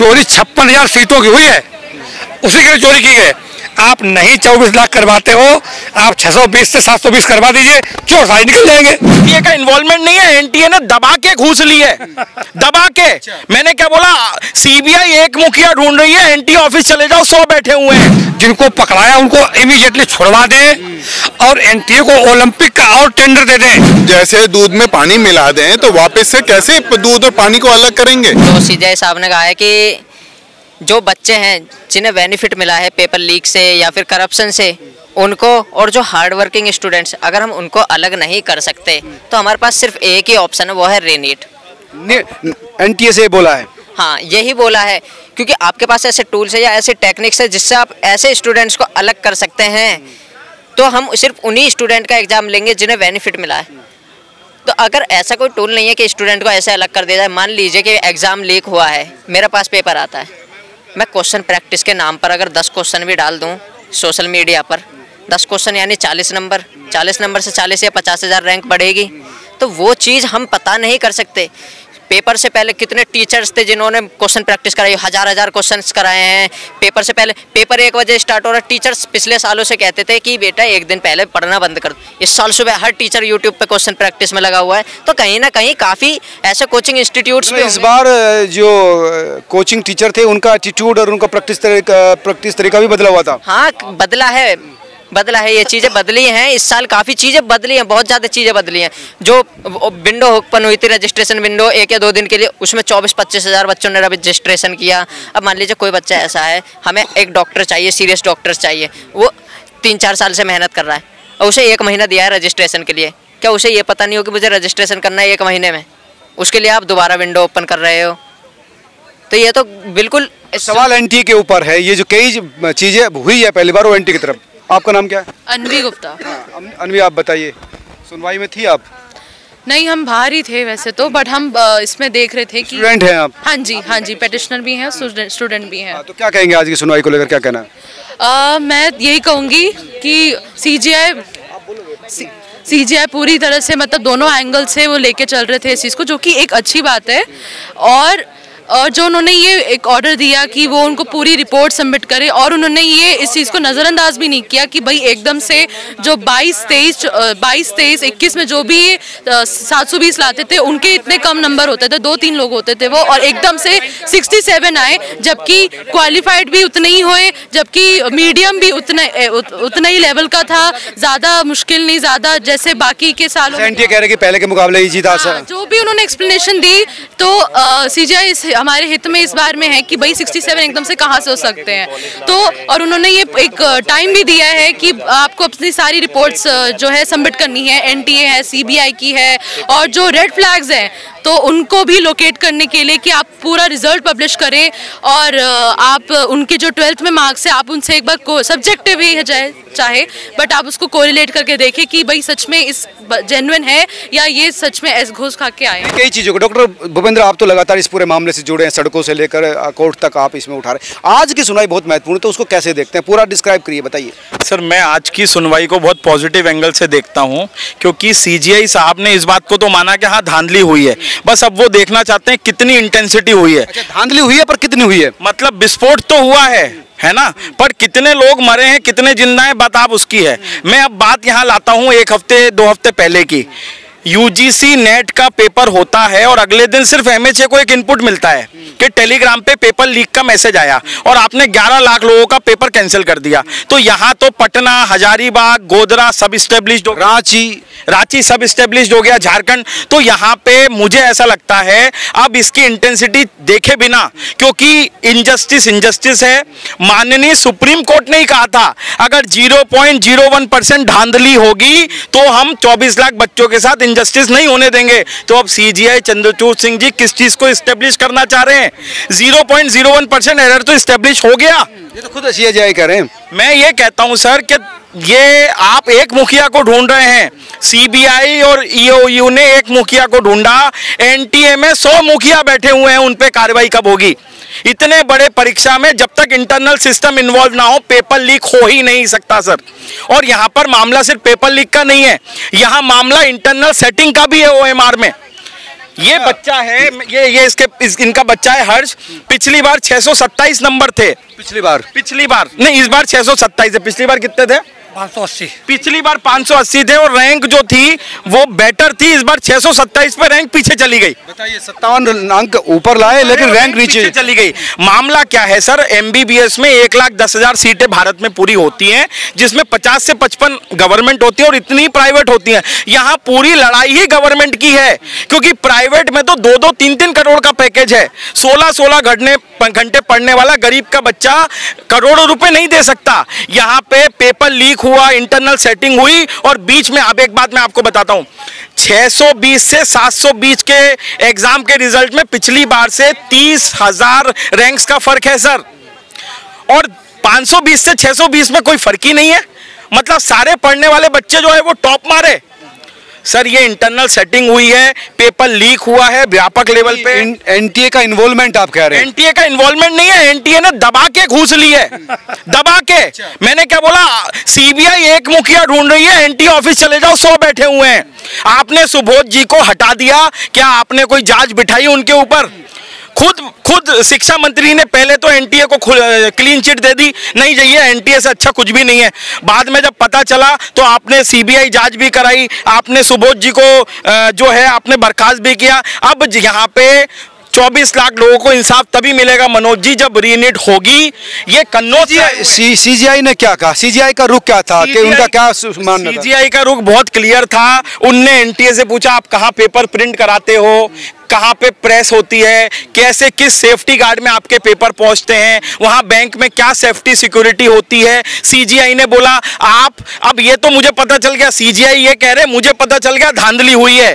चोरी 56,000 सीटों की हुई है, उसी के लिए चोरी की है। आप नहीं 24 लाख करवाते हो, आप 620 से 720 करवा दीजिए, चोर सारे निकल जाएंगे। एनटीए का इन्वॉल्वमेंट नहीं है, एनटीए ने दबा के घूस ली है, दबा के। मैंने क्या बोला, सीबीआई एक मुखिया ढूंढ रही है, एनटीए ऑफिस चले जाओ, 100 बैठे हुए हैं। जिनको पकड़ाया उनको इमीडिएटली छुड़वा दें और एनटीए को ओलंपिक का और टेंडर दे दें। जैसे दूध में पानी मिला दें तो वापस से कैसे दूध और पानी को अलग करेंगे? तो सीजीआई साहब ने कहा है कि जो बच्चे हैं जिन्हें बेनिफिट मिला है पेपर लीक से या फिर करप्शन से, उनको, और जो हार्ड वर्किंग स्टूडेंट्स, अगर हम उनको अलग नहीं कर सकते तो हमारे पास सिर्फ एक ही ऑप्शन है, वो है रीनीट। एनटीए से बोला है? हाँ, यही बोला है, क्योंकि आपके पास ऐसे टूल्स है या ऐसे टेक्निक्स है जिससे आप ऐसे स्टूडेंट्स को अलग कर सकते हैं। तो हम सिर्फ उन्हीं स्टूडेंट का एग्जाम लेंगे जिन्हें बेनिफिट मिला है। तो अगर ऐसा कोई टूल नहीं है कि स्टूडेंट को ऐसे अलग कर दिया जाए, मान लीजिए कि एग्ज़ाम लीक हुआ है, मेरे पास पेपर आता है, मैं क्वेश्चन प्रैक्टिस के नाम पर अगर 10 क्वेश्चन भी डाल दूं सोशल मीडिया पर, 10 क्वेश्चन यानी 40 नंबर, 40 नंबर से 40 या 50,000 रैंक बढ़ेगी। तो वो चीज़ हम पता नहीं कर सकते। पेपर से पहले कितने टीचर्स थे जिन्होंने क्वेश्चन प्रैक्टिस कराई, हजार क्वेश्चंस कराए हैं। पेपर से पहले, पेपर 1 बजे स्टार्ट हो रहा है, टीचर्स पिछले सालों से कहते थे कि बेटा 1 दिन पहले पढ़ना बंद कर दो। इस साल सुबह हर टीचर यूट्यूब पे क्वेश्चन प्रैक्टिस में लगा हुआ है। तो कहीं ना कहीं काफ़ी ऐसे कोचिंग इंस्टीट्यूट्स में इस बार जो कोचिंग टीचर थे उनका एटीट्यूड और उनका प्रैक्टिस तरीका भी बदला हुआ था। हाँ, बदला है, ये चीज़ें बदली हैं। इस साल काफ़ी चीज़ें बदली हैं, बहुत ज़्यादा चीज़ें बदली हैं। जो विंडो ओपन हुई थी, रजिस्ट्रेशन विंडो 1 या 2 दिन के लिए, उसमें 24-25 हज़ार बच्चों ने रजिस्ट्रेशन किया। अब मान लीजिए कोई बच्चा ऐसा है, हमें एक डॉक्टर चाहिए, सीरियस डॉक्टर चाहिए, वो 3-4 साल से मेहनत कर रहा है और उसे 1 महीना दिया है रजिस्ट्रेशन के लिए। क्या उसे ये पता नहीं हो कि मुझे रजिस्ट्रेशन करना है 1 महीने में? उसके लिए आप दोबारा विंडो ओपन कर रहे हो। तो ये तो बिल्कुल सवाल एनटीए के ऊपर है। ये जो कई चीज़ें हुई है पहली बार वो एनटीए की तरफ। आपका नाम क्या है? अनवी गुप्ता। अनवी, आप बताइए, सुनवाई में थी आप? नहीं, हम बाहर ही थे वैसे तो, बट हम इसमें देख रहे थे कि स्टूडेंट हैं आप? हाँ जी, पेटिशनर भी हैं, स्टूडेंट भी हैं। तो क्या कहेंगे आज की सुनवाई को लेकर, क्या कहना है? मैं यही कहूँगी कि सीजीआई पूरी तरह से, मतलब दोनों एंगल से वो लेके चल रहे थे इस चीज़ को, जो कि एक अच्छी बात है। और जो उन्होंने ये एक ऑर्डर दिया कि वो उनको पूरी रिपोर्ट सबमिट करे, और उन्होंने ये इस चीज़ को नज़रअंदाज भी नहीं किया कि भाई एकदम से जो 22, 23, 21 में जो भी 720 लाते थे उनके इतने कम नंबर होते थे, 2-3 लोग होते थे वो, और एकदम से 67 आए, जबकि क्वालिफाइड भी उतने ही हुए, जबकि मीडियम भी उतना ही लेवल का था, ज़्यादा मुश्किल नहीं, ज़्यादा जैसे बाकी के सालों में। कह रहे कि पहले के मुकाबले ही जीता। जो भी उन्होंने एक्सप्लेनेशन दी, तो सीजीआई हमारे हित में इस बार में है कि भाई 67 एकदम से कहाँ से हो सकते हैं। तो और उन्होंने ये एक टाइम भी दिया है कि आपको अपनी सारी रिपोर्ट्स जो है सबमिट करनी है, एनटीए है, सीबीआई की है, और जो रेड फ्लैग्स हैं तो उनको भी लोकेट करने के लिए कि आप पूरा रिजल्ट पब्लिश करें, और आप उनके जो 12th में मार्क्स है आप उनसे एक बार सब्जेक्टिव ही है चाहे, बट आप उसको कोरिलेट करके देखें कि भाई सच में इस जेन्युइन है या ये सच में ऐसे घूस खा के आए। कई चीज़ों को डॉक्टर भूपेंद्र, आप तो लगातार इस पूरे मामले से जुड़े हैं, सड़कों से लेकर कोर्ट तक आप इसमें उठा रहे हैं। आज की सुनवाई बहुत महत्वपूर्ण है, तो उसको कैसे देखते हैं, पूरा डिस्क्राइब करिए, बताइए। सर, मैं आज की सुनवाई को बहुत पॉजिटिव एंगल से देखता हूं, क्योंकि सीजीआई साहब ने इस बात को तो माना कि हाँ धांधली हुई है, बस अब वो देखना चाहते हैं कितनी इंटेंसिटी हुई है। अच्छा, धांधली हुई है, पर कितनी हुई है? मतलब विस्फोट तो हुआ है ना, पर कितने लोग मरे हैं, कितने जिंदा हैं, बात आप उसकी है। मैं अब बात यहाँ लाता हूँ 1 हफ्ते 2 हफ्ते पहले की। यूजीसी नेट का पेपर होता है और अगले दिन सिर्फ एमएचए को एक इनपुट मिलता है कि टेलीग्राम पे पेपर लीक का मैसेज आया, और आपने 11 लाख लोगों का पेपर कैंसिल कर दिया। तो यहाँ तो पटना, हजारीबाग, गोधरा सब स्टेब्लिश्ड हो, रांची सब स्टेब्लिश्ड हो गया, झारखंड। तो यहाँ पे मुझे ऐसा लगता है अब इसकी इंटेंसिटी देखे बिना, क्योंकि इंजस्टिस है। माननीय सुप्रीम कोर्ट ने ही कहा था अगर 0.01% धांधली होगी तो हम 24 लाख बच्चों के साथ इंजस्टिस नहीं होने देंगे। तो अब सीजीआई चंद्रचूड़ सिंह जी किस चीज को इस्टेब्लिश करना चाह रहे हैं? 0.01% एरर तो इस्टेब्लिश हो गया। ये तो खुद सीजीआई कह रहे हैं। मैं ये कहता हूं सर कि ये आप एक मुखिया को ढूंढ रहे हैं, सीबीआई और ईओयू ने एक मुखिया को ढूंढा, एनटीए में 100 मुखिया बैठे हुए हैं, उन पे कार्रवाई कब होगी? इतने बड़े परीक्षा में जब तक इंटरनल सिस्टम इन्वॉल्व ना हो पेपर लीक हो ही नहीं सकता सर। और यहाँ पर मामला सिर्फ पेपर लीक का नहीं है, यहाँ मामला इंटरनल सेटिंग का भी है ओएमआर में। ये बच्चा है, ये इनका बच्चा है हर्ष। पिछली बार 627 नंबर थे। पिछली बार नहीं, इस बार 627 है। पिछली बार कितने थे? 580। पिछली बार 580 थे और रैंक जो थी वो बेटर थी। इस बार 627 पे रैंक पीछे चली गई। बताइए, 57 अंक ऊपर लाए लेकिन रैंक नीचे चली गई। मामला क्या है सर? एमबीबीएस में 1,10,000 सीटें भारत में पूरी होती हैं, जिसमें 50 से 55 गवर्नमेंट होती है और इतनी प्राइवेट होती हैं। यहाँ पूरी लड़ाई ही गवर्नमेंट की है, क्योंकि प्राइवेट में तो 2-2, 3-3 करोड़ का पैकेज है। 16-16 घंटे पढ़ने वाला गरीब का बच्चा करोड़ों रुपए नहीं दे सकता। यहाँ पे पेपर लीक हुआ, इंटरनल सेटिंग हुई और बीच में अब एक बात मैं आपको बताता हूं, 620 से 720 के एग्जाम के रिजल्ट में पिछली बार से 30,000 रैंक्स का फर्क है सर, और 520 से 620 में कोई फर्क ही नहीं है। मतलब सारे पढ़ने वाले बच्चे जो है वो टॉप मारे। सर ये इंटरनल सेटिंग हुई है, पेपर लीक हुआ है व्यापक लेवल पे। एनटीए का इन्वॉल्वमेंट आप कह रहे हैं? एनटीए का इन्वॉल्वमेंट नहीं है, एनटीए ने दबा के घूस ली है, दबा के। मैंने क्या बोला? सीबीआई एक मुखिया ढूंढ रही है, एनटीए ऑफिस चले जाओ, 100 बैठे हुए हैं। आपने सुबोध जी को हटा दिया, क्या आपने कोई जांच बिठाई उनके ऊपर? खुद शिक्षा मंत्री ने पहले तो एनटीए को क्लीन चिट दे दी, नहीं जाइए एनटीए से अच्छा कुछ भी नहीं है। बाद में जब पता चला तो आपने सीबीआई जांच भी कराई, आपने सुबोध जी को जो है आपने बर्खास्त भी किया। अब यहाँ पे 24 लाख लोगों को इंसाफ तभी मिलेगा मनोज जी जब रीनीट होगी। ये कन्नौज सीजीआई ने क्या कहा? सीजीआई का रुख क्या था कि उनका क्या मानना? सीजीआई का रुख बहुत क्लियर था। उनने एनटीए से पूछा आप कहाँ पेपर प्रिंट कराते हो, कहाँ पे प्रेस होती है, कैसे किस सेफ्टी गार्ड में आपके पेपर पहुंचते हैं, वहां बैंक में क्या सेफ्टी सिक्योरिटी होती है। सीजीआई ने बोला आप, अब ये तो मुझे पता चल गया, सीजीआई ये कह रहे मुझे पता चल गया धांधली हुई है,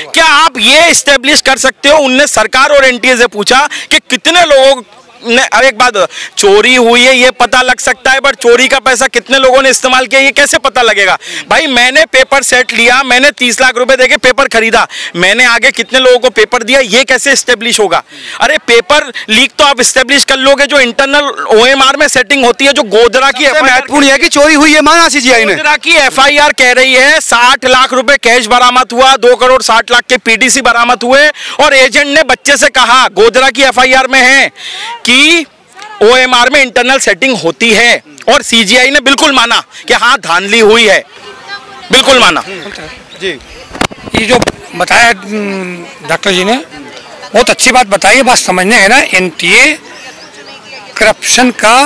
क्या आप ये इस्टेब्लिश कर सकते हो? उनने सरकार और एनटीए से पूछा कि कितने लोगों ने, अब एक बात, चोरी हुई है ये पता लग सकता है, बट चोरी का पैसा कितने लोगों ने इस्तेमाल किया ये कैसे पता लगेगा? भाई मैंने पेपर सेट लिया, मैंने 30 लाख रुपए देके पेपर खरीदा, मैंने आगे कितने लोगों को पेपर दिया ये कैसे इस्टेब्लिश होगा? अरे पेपर लीक तो आप इस्टेब्लिश कर लोगे जो इंटरनल ओएमआर में सेटिंग होती है, जो गोधरा की महत्वपूर्ण है कि चोरी हुई है, माना सीजीआई ने। गोधरा की एफआईआर कह रही है 60 लाख रुपए कैश बरामद हुआ, 2 करोड़ 60 लाख के पीडीसी बरामद हुए, और एजेंट ने बच्चे से कहा, गोधरा की एफआईआर में है कि ओएमआर में इंटरनल सेटिंग होती है, और सीजीआई ने बिल्कुल माना कि हाँ धांधली हुई है, बिल्कुल माना जी। ये जो बताया डॉक्टर जी ने बहुत अच्छी बात बताई, बात समझने है ना। एनटीए करप्शन का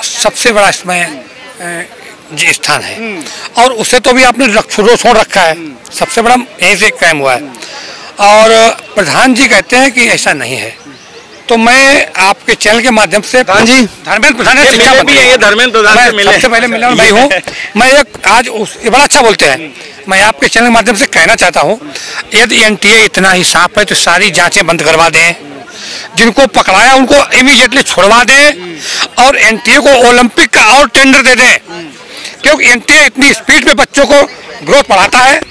सबसे बड़ा इसमें स्थान है, और उसे तो भी आपने छोड़ रखा है, सबसे बड़ा यहीं से कायम हुआ है। और प्रधान जी कहते हैं कि ऐसा नहीं है, तो मैं आपके चैनल के माध्यम से धर्मेंद्र प्रधान सबसे पहले मिला भाई हूँ मैं। एक आज ये बड़ा अच्छा बोलते हैं, मैं आपके चैनल के माध्यम से कहना चाहता हूँ, यदि एनटीए इतना ही साफ है तो सारी जांचें बंद करवा दें, जिनको पकड़ाया उनको इमीडिएटली छुड़वा दें, और एनटीए को ओलंपिक का और टेंडर दे दें, क्योंकि एनटीए इतनी स्पीड में बच्चों को ग्रोथ बढ़ाता है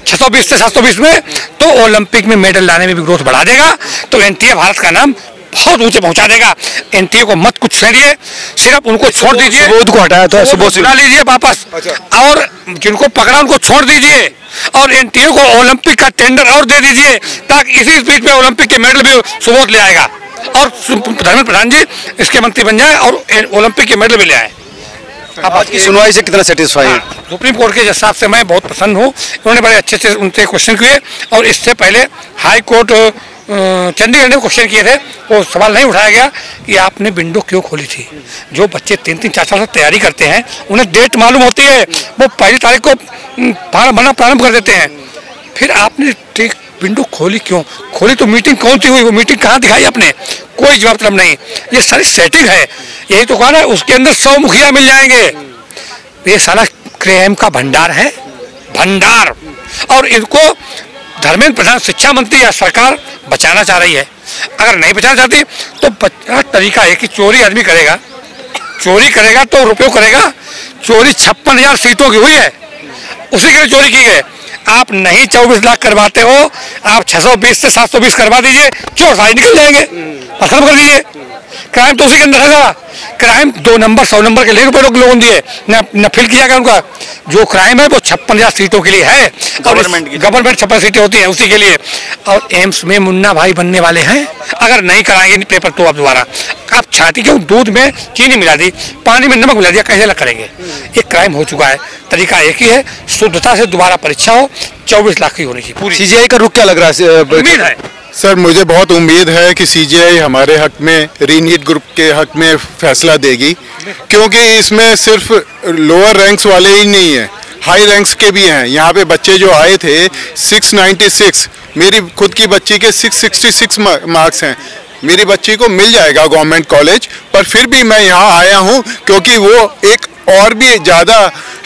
620 से 720 में, तो ओलंपिक में मेडल लाने में भी ग्रोथ बढ़ा देगा, तो एनटीए भारत का नाम बहुत ऊंचे पहुंचा देगा। एनटीए को मत कुछ छेड़िए, सिर्फ उनको छोड़ दीजिए। सुबोध को हटाया था, सुबोध बुला लीजिए वापस, और जिनको पकड़ा उनको छोड़ दीजिए, और एनटीए को ओलंपिक का टेंडर और दे दीजिए, ताकि इसी स्पीड पे ओलंपिक के मेडल भी सुबोध ले आएगा, और धर्मेंद्र प्रधान जी इसके मंत्री बन जाए और ओलंपिक के मेडल भी ले आए। आज की सुनवाई से कितना सेटिस्फाई है? सुप्रीम कोर्ट के जज साहब से मैं बहुत प्रसन्न हूँ, उन्होंने बड़े अच्छे से उनसे क्वेश्चन किए, और इससे पहले हाई कोर्ट चंडीगढ़ ने क्वेश्चन किए थे, वो सवाल नहीं उठाया गया कि आपने विंडो क्यों खोली थी। जो बच्चे 3-3, 4-4 साल तैयारी करते हैं उन्हें डेट मालूम होती है, वो 1 तारीख को फार्म भरना प्रारंभ कर देते हैं, फिर आपने ठीक विंडो खोली क्यों? खोली तो मीटिंग कौन सी हुई, वो मीटिंग कहाँ दिखाई आपने? कोई जवाब तलब नहीं। ये सारी सेटिंग है, यही तो कहा ना, उसके अंदर 100 मुखिया मिल जाएंगे। ये सारा क्राइम का भंडार है, भंडार, और इनको धर्मेंद्र प्रधान शिक्षा मंत्री या सरकार बचाना चाह रही है। अगर नहीं बचाना चाहती तो तरीका है कि चोरी आदमी करेगा, चोरी करेगा तो रुपये करेगा। चोरी 56,000 सीटों की हुई है, उसी के लिए चोरी की है। आप नहीं 24 लाख करवाते हो, आप 620 से 720 करवा दीजिए, चोर सारे निकल जाएंगे, खत्म कर दीजिए। क्राइम तो उसी के अंदर है। क्राइम 2 नंबर 100 नंबर के लेकर लोगों ने दिए न फिल किया गया उनका। जो क्राइम है वो 56,000 सीटों के लिए है, गवर्नमेंट 56 सीटें होती हैं उसी के लिए। और एम्स में मुन्ना भाई बनने वाले हैं, अगर नहीं कराएंगे पेपर तो आप दोबारा आप छाती क्यों दूध में चीनी मिला दी, पानी में नमक मिला दिया, कैसे अलग करेंगे? ये क्राइम हो चुका है। तरीका एक ही है, शुद्धता से दोबारा परीक्षा हो, 24 लाख की होनी चाहिए पूरी। सीजीआई का रुख क्या लग रहा है? उम्मीद है सर, मुझे बहुत उम्मीद है कि सीजीआई हमारे हक में, रीनीट ग्रुप के हक में फैसला देगी, क्योंकि इसमें सिर्फ लोअर रैंक्स वाले ही नहीं है, हाई रैंक्स के भी हैं। यहाँ पे बच्चे जो आए थे 696, मेरी खुद की बच्ची के 666 मार्क्स हैं। मेरी बच्ची को मिल जाएगा गवर्नमेंट कॉलेज, पर फिर भी मैं यहाँ आया हूँ क्योंकि वो एक और भी ज़्यादा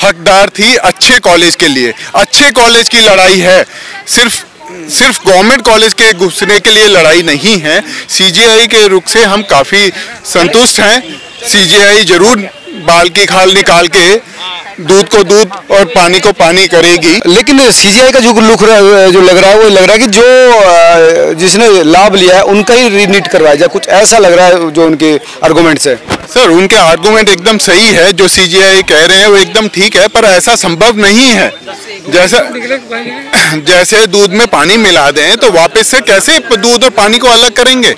हकदार थी अच्छे कॉलेज के लिए। अच्छे कॉलेज की लड़ाई है, सिर्फ गवर्नमेंट कॉलेज के घुसने के लिए लड़ाई नहीं है। सीजीआई के रुख से हम काफ़ी संतुष्ट हैं। सीजीआई जरूर बाल की खाल निकाल के दूध को दूध और पानी को पानी करेगी। लेकिन सीजीआई का जो लुक जो लग रहा है वो लग रहा है कि जो जिसने लाभ लिया है उनका ही रीनीट करवाया जाए, कुछ ऐसा लग रहा है जो उनके आर्गुमेंट्स है। सर, उनके आर्गुमेंट एकदम सही है, जो सीजीआई कह रहे हैं वो एकदम ठीक है, पर ऐसा संभव नहीं है। जैसे दूध में पानी मिला दें तो वापस से कैसे दूध और पानी को अलग करेंगे?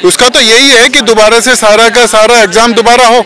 उसका तो यही है कि दोबारा से सारा का सारा एग्जाम दोबारा हो।